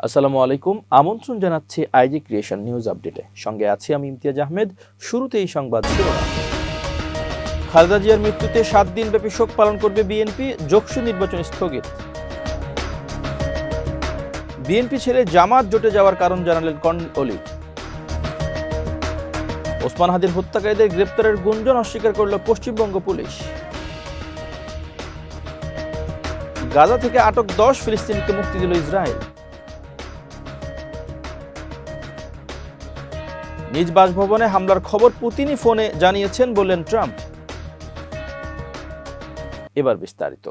আসসালামু আলাইকুম। আমন্ত্রণ জানাচ্ছি আইজি ক্রিয়েশন নিউজ আপডেটে। সঙ্গে আছি আমি ইমতিয়াজ আহমেদ। শুরুতেই সংবাদ শিরোনাম। খালেদা জিয়ার মৃত্যুতে 7 দিনব্যাপী শোক পালন করবে বিএনপি, যোগসু নির্বাচন স্থগিত। বিএনপি ছেড়ে জামাত জোটে যাওয়ার কারণ জানালেন কর্নেল অলি। ওসমান হাদির হত্যাকারীদের গ্রেপ্তারের গুঞ্জন অস্বীকার করল পশ্চিমবঙ্গ পুলিশ। গাজা থেকে আটক 10 ফিলিস্তিনিকে মুক্তি দিল ইসরায়েল। নিজ বাসভবনে হামলার খবর পুতিনই ফোনে জানিয়েছেন বললেন ট্রাম্প। এবার বিস্তারিত।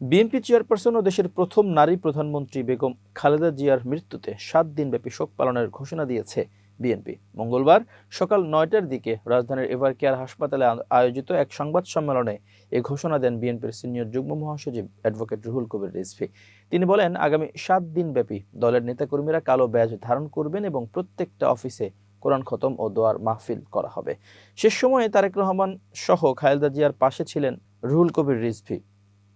বিএনপি চেয়ারপারসন ও দেশের প্রথম নারী প্রধানমন্ত্রী বেগম খালেদা জিয়ার মৃত্যুতে 7 দিনব্যাপী শোক পালনের ঘোষণা দিয়েছে বিএনপি। মঙ্গলবার সকাল 9টার দিকে রাজধানীর এভার কেয়ার হাসপাতালে আয়োজিত এক সংবাদ সম্মেলনে এ ঘোষণা দেন বিএনপির সিনিয়র যুগ্ম মহাসচিব অ্যাডভোকেট রুহুল কবির রিজভী। তিনি বলেন, আগামী 7 দিনব্যাপী দলের নেতাকর্মীরা কালো ব্যাজ ধারণ করবেন এবং প্রত্যেকটা অফিসে কোরআন খতম ও দোয়ার মাহফিল করা হবে। শেষ সময়ে তারেক রহমান সহ খালেদা জিয়ার পাশে ছিলেন রুহুল কবির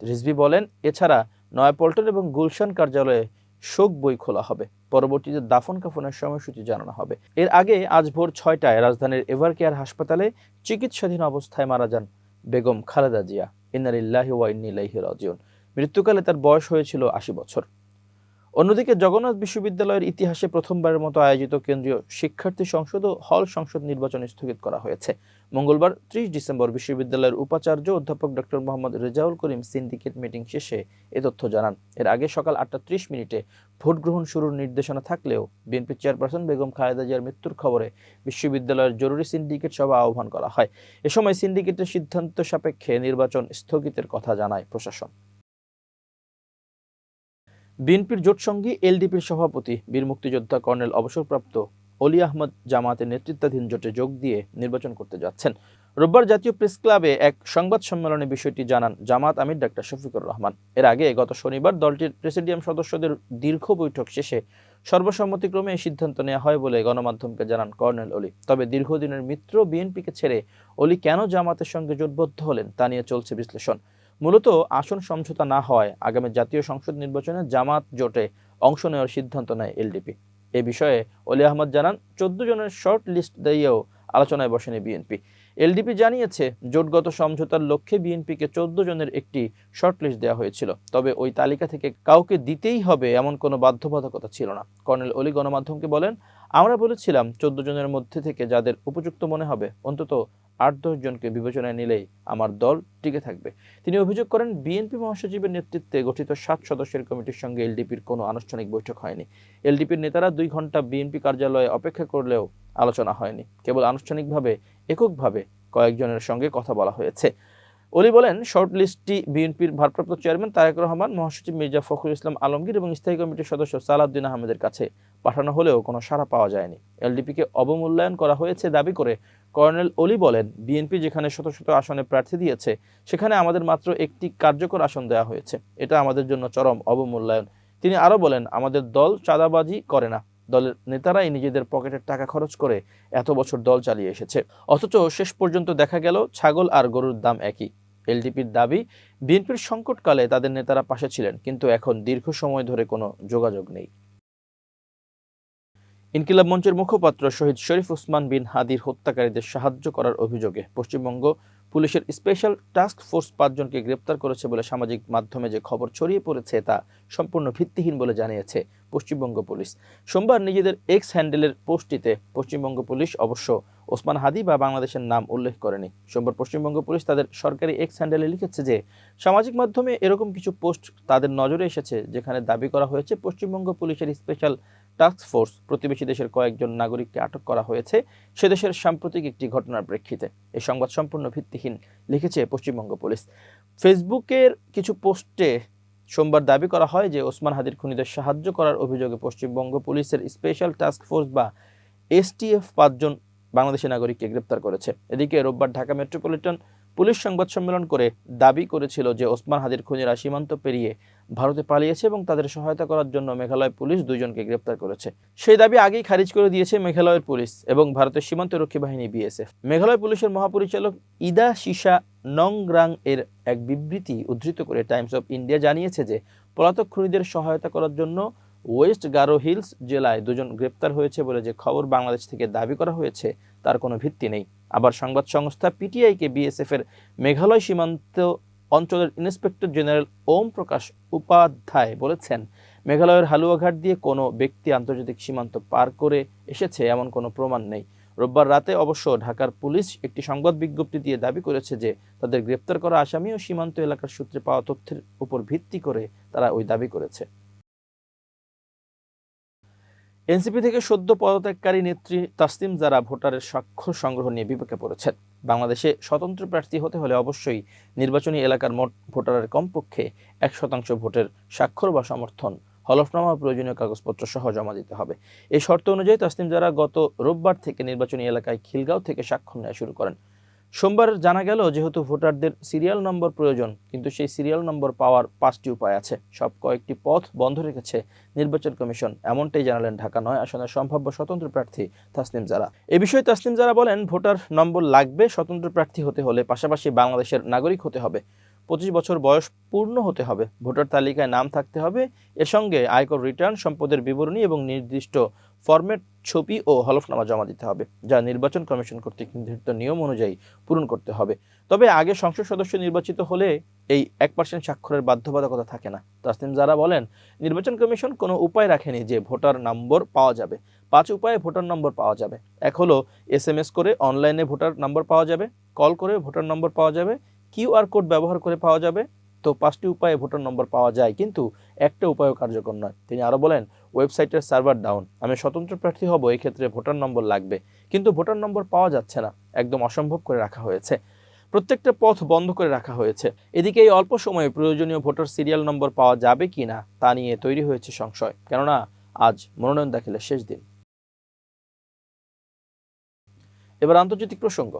রিজভী বলেন, এছাড়া নয়াপল্টন এবং গুলশান কার্যালয়ে শোক বই খোলা হবে। পরবর্তীতে দাফন কাফনের সময়সূচি জানানো হবে। এর আগে আজ ভোর 6টায় রাজধানীর এভার কেয়ার হাসপাতালে চিকিৎসাধীন অবস্থায় মারা যান বেগম খালেদা জিয়া। ইন্না লিল্লাহি ওয়া ইন্না ইলাইহি রাজিউন। মৃত্যুকালে তার বয়স হয়েছিল 80 বছর। অন্যদিকে জগন্নাথ বিশ্ববিদ্যালয়ের ইতিহাসে প্রথমবারের মতো আয়োজিত কেন্দ্রীয় শিক্ষার্থী সংসদ ও হল সংসদ নির্বাচন স্থগিত করা হয়েছে। মঙ্গলবার 30 ডিসেম্বর বিশ্ববিদ্যালয়ের উপাচার্য অধ্যাপক doctor Mohammad Rezaul Karim syndicate meeting শেষে এ তথ্য জানান। এর আগে সকাল 8টা 30 মিনিটে ভোট গ্রহণ শুরুর নির্দেশনা থাকলেও বিএনপি চেয়ারপারসন বেগম খালেদা জিয়ার মৃত্যুর খবরে বিশ্ববিদ্যালয়ের জরুরি সিন্ডিকেট সভা আহ্বান করা হয়। এ সময় সিন্ডিকেটের সিদ্ধান্ত সাপেক্ষে নির্বাচন স্থগিতের কথা জানায় প্রশাসন। বিএনপির জোটসঙ্গী এলডিপির সভাপতি বীর মুক্তিযোদ্ধা কর্নেল অবসরপ্রাপ্ত অলি আহমদ জামাতের নেতৃত্বাধীন জোটে যোগ দিয়ে নির্বাচন করতে যাচ্ছেন। রোববার জাতীয় প্রেস ক্লাবে এক সংবাদ সম্মেলনে বিষয়টি জানান জামাত আমির ডাক্তার শফিকুর রহমান। এর আগে গত শনিবার দলটির প্রেসিডিয়াম সদস্যদের দীর্ঘ বৈঠক শেষে সর্বসম্মতিক্রমে এই সিদ্ধান্ত নেওয়া হয় বলে গণমাধ্যমকে জানান কর্নেল অলি। তবে দীর্ঘদিনের মিত্র বিএনপিকে ছেড়ে অলি কেন জামাতের সঙ্গে জোটবদ্ধ হলেন তা নিয়ে চলছে বিশ্লেষণ। মূলত আসন সমঝোতা না হওয়ায় আগামী জাতীয় সংসদ নির্বাচনে জামাত জোটে অংশ নেওয়ার সিদ্ধান্ত নেয় এলডিপি। এ বিষয়ে অলি আহমদ জানান, 14 জনের শর্ট লিস্ট দিয়েও আলোচনায় বসেনি বিএনপি। এলডিপি জানিয়েছে, জোটগত সমঝোতার লক্ষ্যে বিএনপিকে 14 জনের একটি শর্ট লিস্ট দেওয়া হয়েছিল। তবে ওই তালিকা থেকে কাউকে দিতেই হবে এমন কোনো বাধ্যবাধকতা ছিল না। কর্নেল অলি গণমাধ্যমকে বলেন, আমরা বলেছিলাম 14 জনের মধ্যে থেকে যাদের উপযুক্ত মনে হবে অন্তত 8-10 জনকে বিবেচনায় নিলেই আমার দল টিকে থাকবে। তিনি অভিযোগ করেন, বিএনপি মহাসচিবের নেতৃত্বে গঠিত 7 সদস্যের কমিটির সঙ্গে এলডিপির কোনো আনুষ্ঠানিক বৈঠক হয়নি। এলডিপির নেতারা 2 ঘন্টা বিএনপি কার্যালয়ে অপেক্ষা করলেও আলোচনা হয়নি। কেবল আনুষ্ঠানিকভাবে এককভাবে কয়েকজনের সঙ্গে কথা বলা হয়েছে। অলি বলেন, শর্ট লিস্টটি বিএনপির ভারপ্রাপ্ত চেয়ারম্যান তারেক রহমান, মহাসচিব মির্জা ফখরুল ইসলাম আলমগীর এবং স্থায়ী কমিটির সদস্য সালাউদ্দিন আহমেদের কাছে পাঠানো হলেও কোনো সাড়া পাওয়া যায়নি। এলডিপিকে অবমূল্যায়ন করা হয়েছে দাবি করে কর্নেল অলি বলেন, বিএনপি যেখানে শত শত আসনে প্রার্থী দিয়েছে সেখানে আমাদের মাত্র একটি কার্যকর আসন দেওয়া হয়েছে। এটা আমাদের জন্য চরম অবমূল্যায়ন। তিনি আরও বলেন, আমাদের দল চাঁদাবাজি করে না। দলের নেতারাই নিজেদের পকেটের টাকা খরচ করে এত বছর দল চালিয়ে এসেছে। অথচ শেষ পর্যন্ত দেখা গেল ছাগল আর গরুর দাম একই। এলডিপির দাবি, বিএনপির সংকটকালে তাদের নেতারা পাশে ছিলেন, কিন্তু এখন দীর্ঘ সময় ধরে কোনো যোগাযোগ নেই। ইনকিলাব মঞ্চের মুখপাত্র শহীদ শরীফ ওসমান বিন হাদির হত্যাকারীদের সাহায্য করার অভিযোগে পশ্চিমবঙ্গ পুলিশের স্পেশাল টাস্ক ফোর্স 5 জনকে গ্রেপ্তার করেছে বলে সামাজিক মাধ্যমে যে খবর ছড়িয়ে পড়েছে তা সম্পূর্ণ ভিত্তিহীন বলে জানিয়েছে পশ্চিমবঙ্গ পুলিশ। সোমবার নিজেদের এক্স হ্যান্ডেলের পোস্টটিতে পশ্চিমবঙ্গ পুলিশ অবশ্য ওসমান হাদি বা বাংলাদেশের নাম উল্লেখ করেনি। সোমবার পশ্চিমবঙ্গ পুলিশ তাদের সরকারি এক্স হ্যান্ডেলে লিখেছে যে সামাজিক মাধ্যমে এরকম কিছু পোস্ট তাদের নজরে এসেছে যেখানে দাবি করা হয়েছে পশ্চিমবঙ্গ পুলিশের স্পেশাল টাস্ক ফোর্স প্রতিবেশী দেশের কয়েকজন নাগরিককে আটক করা হয়েছে সে দেশের সাম্প্রতিক একটি ঘটনার প্রেক্ষিতে। এই সংবাদ সম্পূর্ণ ভিত্তিহীন, লিখেছে পশ্চিমবঙ্গ পুলিশ। ফেসবুকের কিছু পোস্টে সোমবার দাবি করা হয় যে ওসমান হাদির খুনিদের সাহায্য করার অভিযোগে পশ্চিমবঙ্গ পুলিশের স্পেশাল টাস্ক ফোর্স বা এসটিএফ 5 জন বাংলাদেশি নাগরিককে গ্রেপ্তার করেছে। এদিকে রোববার ঢাকা মেট্রোপলিটন পুলিশ সংবাদ সম্মেলন করে দাবি করেছিল যে ওসমান হাদির খুনিরা সীমান্ত পেরিয়ে ভারতে পালিয়েছে এবং তাদের সহায়তা করার জন্য মেঘালয় পুলিশ 2 জনকে গ্রেপ্তার করেছে। সেই দাবি আগেই খারিজ করে দিয়েছে মেঘালয়ের পুলিশ এবং ভারতের সীমান্তরক্ষী বাহিনী বিএসএফ। মেঘালয় পুলিশের মহাপরিচালক ইদা সিসা নংগ্রাং এর এক বিবৃতি উদ্ধৃত করে টাইমস অফ ইন্ডিয়া জানিয়েছে যে পলাতক খুনিদের সহায়তা করার জন্য ওয়েস্ট গারো হিলস জেলায় 2 জন গ্রেপ্তার হয়েছে বলে যে খবর বাংলাদেশ থেকে দাবি করা হয়েছে তার কোনো ভিত্তি নেই। আবার সংবাদ সংস্থা পিটিআইকে বিএসএফ এর মেঘালয় সীমান্ত অঞ্চলের ইন্সপেক্টর জেনারেল ওম প্রকাশ উপাধ্যায় বলেছেন, মেঘালয়ের হালুয়াঘাট দিয়ে কোনো ব্যক্তি আন্তর্জাতিক সীমান্ত পার করে এসেছে এমন কোনো প্রমাণ নেই। রোববার রাতে অবশ্য ঢাকার পুলিশ একটি সংবাদ বিজ্ঞপ্তি দিয়ে দাবি করেছে যে তাদের গ্রেপ্তার করা আসামি ও সীমান্ত এলাকার সূত্রে পাওয়া তথ্যের উপর ভিত্তি করে তারা ওই দাবি করেছে। এনসিপি থেকে সদ্য পদত্যাগকারী নেত্রী তাসনিম জারা ভোটারের স্বাক্ষর সংগ্রহ নিয়ে বিপাকে পড়েছেন। বাংলাদেশে স্বতন্ত্র প্রার্থী হতে হলে অবশ্যই নির্বাচনী এলাকার মোট ভোটারের কমপক্ষে 1% ভোটের স্বাক্ষর বা সমর্থন, হলফনামা, প্রয়োজনীয় কাগজপত্র সহ জমা দিতে হবে। এই শর্ত অনুযায়ী তাসনিম জারা গত রোববার থেকে নির্বাচনী এলাকায় খিলগাঁও থেকে স্বাক্ষর নেওয়া শুরু করেন। সোমবার জানা গেল, যেহেতু ভোটারদের সিরিয়াল নম্বর প্রয়োজন, কিন্তু সেই সিরিয়াল নম্বর পাওয়ার 5টি উপায় আছে। সব কয়েকটি পথ বন্ধ রেখেছে নির্বাচন কমিশন, এমনটাই জানালেন ঢাকা 9 আসনের সম্ভাব্য স্বতন্ত্র প্রার্থী তাসনিম জারা। এ বিষয়ে তাসনিম জারা বলেন, ভোটার নম্বর লাগবে স্বতন্ত্র প্রার্থী হতে হলে, পাশাপাশি বাংলাদেশের নাগরিক হতে হবে, 25 বছর বয়স পূর্ণ হতে হবে, ভোটার তালিকায় নাম থাকতে হবে, এর সঙ্গে আয়কর রিটার্ন, সম্পদের বিবরণী এবং নির্দিষ্ট ফরম্যাট ছবি ও হলফনামা জমা দিতে হবে, যা নির্বাচন কমিশন কর্তৃক নির্ধারিত নিয়ম অনুযায়ী পূরণ করতে হবে। তবে আগে সংসদ সদস্য নির্বাচিত হলে এই 1% স্বাক্ষরের বাধ্যবাধকতা থাকে না। তাসনিম জারা বলেন, নির্বাচন কমিশন কোনো উপায় রাখেনি যে ভোটার নম্বর পাওয়া যাবে। 5 উপায়ে ভোটার নম্বর পাওয়া যাবে। এক হলো SMS করে অনলাইনে ভোটার নম্বর পাওয়া যাবে, কল করে ভোটার নম্বর পাওয়া যাবে, QR কোড ব্যবহার করে পাওয়া যাবে। তো 5টি উপায়ে ভোটার নম্বর পাওয়া যায়, কিন্তু একটা উপায়ও কার্যকর নয়। তিনি আরো বলেন, ওয়েবসাইটের সার্ভার ডাউন, আমি স্বতন্ত্র প্রার্থী হব, এই ক্ষেত্রে ভোটার নম্বর লাগবে, কিন্তু ভোটার নম্বর পাওয়া যাচ্ছে না, একদম অসম্ভব করে রাখা হয়েছে, প্রত্যেকটা পথ বন্ধ করে রাখা হয়েছে। এদিকে এই অল্প সময়ে প্রয়োজনীয় ভোটার সিরিয়াল নম্বর পাওয়া যাবে কিনা তা নিয়ে তৈরি হয়েছে সংশয়, কেননা আজ মনোনয়ন দাখিলের শেষ দিন। এবার আন্তর্জাতিক প্রসঙ্গ।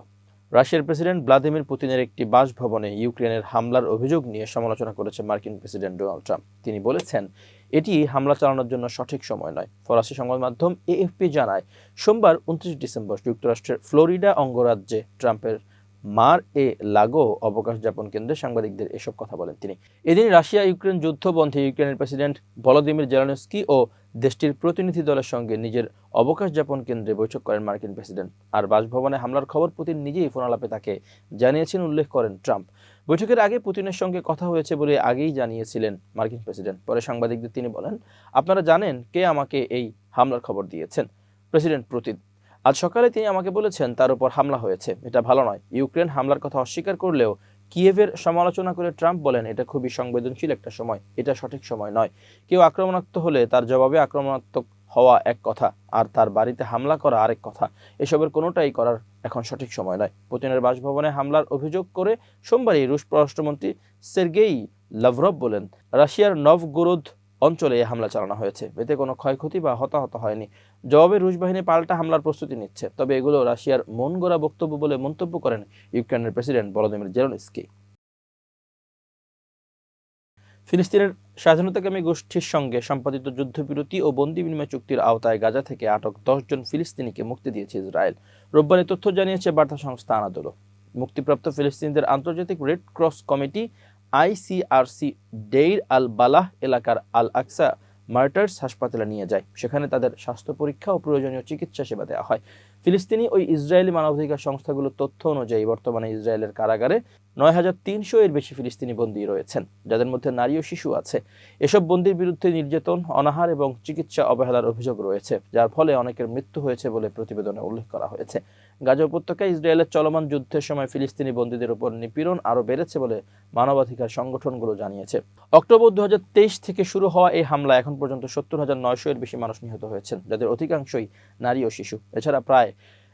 রাশিয়ার প্রেসিডেন্ট ভ্লাদিমির পুতিনের একটি বাসভবনে ইউক্রেনের হামলার অভিযোগ নিয়ে সমালোচনা করেছে মার্কিন প্রেসিডেন্ট ডোনাল্ড ট্রাম্প। তিনি বলেছেন, এটি হামলা চালানোর জন্য সঠিক সময় নয়। ফরাসি সংবাদ মাধ্যম এএফপি জানায়, সোমবার 29 ডিসেম্বর যুক্তরাষ্ট্রের ফ্লোরিডা অঙ্গরাজ্যে ট্রাম্পের মার এ লাগো অবকাশ যাপন কেন্দ্রে সাংবাদিকদের এসব কথা বলেন তিনি। এদিন রাশিয়া ইউক্রেন যুদ্ধ বন্ধে ইউক্রেনের প্রেসিডেন্ট ভলোদিমির জেলেনস্কি ও দেশটির প্রতিনিধি দলের সঙ্গে নিজের অবকাশ যাপন কেন্দ্রে বৈঠক করেন মার্কিন প্রেসিডেন্ট। আর বাসভবনে হামলার খবর পুতিন নিজেই ফোনালাপে তাকে জানিয়েছেন উল্লেখ করেন ট্রাম্প। বৈঠকের আগে পুতিনের সঙ্গে কথা হয়েছে বলে আগেই জানিয়েছিলেন মার্কিন প্রেসিডেন্ট। পরে সাংবাদিকদের তিনি বলেন, আপনারা জানেন কে আমাকে এই হামলার খবর দিয়েছেন? President Putin. আজ সকালে তিনি আমাকে বলেছেন তার উপর হামলা হয়েছে, এটা ভালো নয়। ইউক্রেন হামলার কথা অস্বীকার করলেও কিয়েভের সমালোচনা করে ট্রাম্প বলেন, এটা খুবই সংবেদনশীল একটা সময়, এটা সঠিক সময় নয়। কেউ আক্রমণাত্মক হলে তার জবাবে আক্রমণাত্মক হওয়া এক কথা, আর তার বাড়িতে হামলা করা আরেক কথা। এসবের কোনোটাই করার এখন সঠিক সময় নয়। পুতিনের বাসভবনে হামলার অভিযোগ করে সোমবারই রুশ পররাষ্ট্রমন্ত্রী সের্গেই লাভরভ বলেন, রাশিয়ার নভগোরোদ অঞ্চলে এই হামলা চালানো হয়েছে, এতে কোনো ক্ষয়ক্ষতি বা হতাহত হয়নি। জবাবে রুশ বাহিনী পাল্টা হামলার প্রস্তুতি নিচ্ছে, তবে এগুলো রাশিয়ার মন গড়া বক্তব্য বলে মন্তব্য করেন ইউক্রেনের প্রেসিডেন্ট ভলোদিমির জেলেনস্কি। ফিলিস্তিনের স্বাধীনতাকামী গোষ্ঠীর সঙ্গে সম্পাদিত যুদ্ধবিরতি ও বন্দি বিনিময় চুক্তির আওতায় গাজা থেকে আটক 10 জন ফিলিস্তিনিকে মুক্তি দিয়েছে ইসরায়েল। রোববার এই তথ্য জানিয়েছে বার্তা সংস্থা আনাদোলো। মুক্তিপ্রাপ্ত ফিলিস্তিনিদের আন্তর্জাতিক রেড ক্রস কমিটি ICRC ডেইর আল বালাহ এলাকার আল আকসা মার্টার্স হাসপাতালে নিয়ে যায়। সেখানে তাদের স্বাস্থ্য পরীক্ষা ও প্রয়োজনীয় চিকিৎসা সেবা দেওয়া হয়। ফিলিস্তিনি ওই ইসরায়েলি মানবাধিকার সংস্থাগুলোর তথ্য অনুযায়ী বর্তমানে ইসরায়েলের কারাগারে 9300 এর বেশি ফিলিস্তিনি বন্দী রয়েছেন, যাদের মধ্যে নারী ও শিশু আছে। এসব বন্দীর বিরুদ্ধে নির্যাতন, অনাহার এবং চিকিৎসা অবহেলার অভিযোগ রয়েছে, যার ফলে অনেকের মৃত্যু হয়েছে বলে প্রতিবেদনে উল্লেখ করা হয়েছে। গাজা উপত্যকায় ইসরায়েলের চলমান যুদ্ধের সময় ফিলিস্তিনি বন্দীদের উপর নিপীড়ন আরও বেড়েছে বলে মানবাধিকার সংগঠনগুলো জানিয়েছে। অক্টোবর 2023 থেকে শুরু হওয়া এই হামলা এখন পর্যন্ত 70,900 এর বেশি মানুষ নিহত হয়েছেন, যাদের অধিকাংশই নারী ও শিশু। এছাড়া প্রায়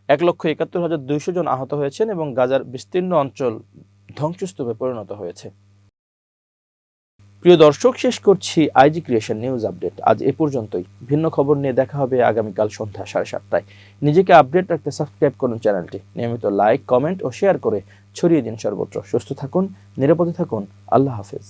1,71,200 জন আহত হয়েছেন এবং গাজার বিস্তীর্ণ অঞ্চল ধ্বংসস্তূপে পরিণত হয়েছে। প্রিয় দর্শক, শেষ করছি আইজি ক্রিয়েশন নিউজ আপডেট। আজ এ পর্যন্তই। ভিন্ন খবর নিয়ে দেখা হবে আগামীকাল সন্ধ্যা 7:30টায়। নিজেকে আপডেট রাখতে সাবস্ক্রাইব করুন চ্যানেলটি। নিয়মিত লাইক, কমেন্ট ও শেয়ার করে ছড়িয়ে দিন সর্বত্র। সুস্থ থাকুন, নিরাপদে থাকুন। আল্লাহ হাফেজ।